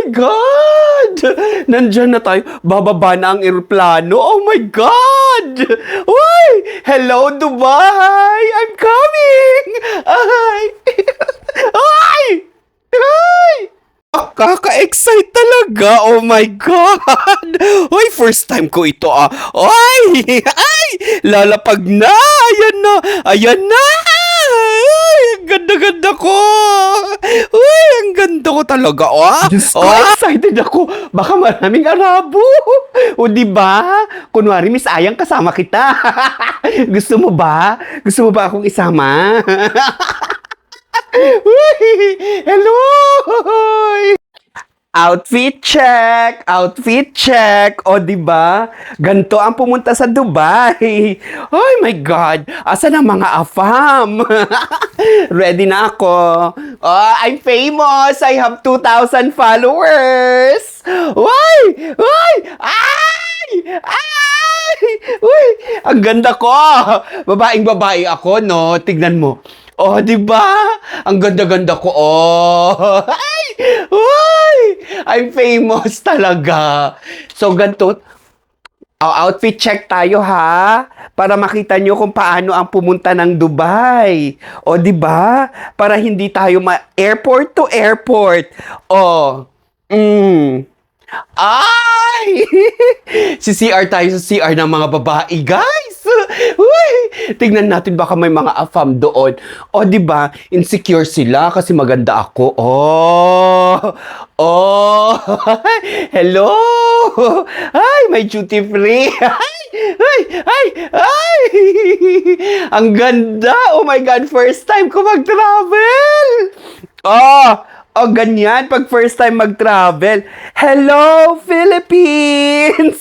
my God! Nandyan na tayo. Bababa na ang eroplano. Oh my God! Uy! Hello, Dubai! I'm coming! Ay! Ay! Ay! Kaka-excite talaga. Oh my God! Uy, first time ko ito Ay! Ay! Lalapag na! Ayan na! Ayan na! Ay, ang ganda-ganda ko! Uy, ang ganda ko talaga, Diyos ko, excited ako. Baka maraming Arabo. O, di ba? Kunwari, Miss Ayang, kasama kita. Gusto mo ba? Gusto mo ba akong isama? Uy, hello! Outfit check! Outfit check! O, di ba? Ganto ang pumunta sa Dubai. Oh my God! Asan ang mga afam? Ready na ako. Oh, I'm famous! I have 2,000 followers! Uy! Uy! Ay! Ay! Uy! Ang ganda ko! Babaeng babae ako, no? Tignan mo. Oh, di ba? Ang ganda-ganda ko. Oh. Ay! Uy! I'm famous talaga. So, ganito. Outfit check tayo, ha? Para makita nyo kung paano ang pumunta ng Dubai. O, di ba? Para hindi tayo airport to airport. O. Ay! CR tayo sa CR ng mga babae, guys! Uy! Tingnan natin baka may mga afam doon. O, di ba? Insecure sila kasi maganda ako. Oh! Oh! Hello! Ay, may duty free! Ay! Ay! Ay! Ay! Ang ganda! Oh my God! First time ko mag-travel! Oh! O, ganyan, pag first time mag-travel. Hello, Philippines!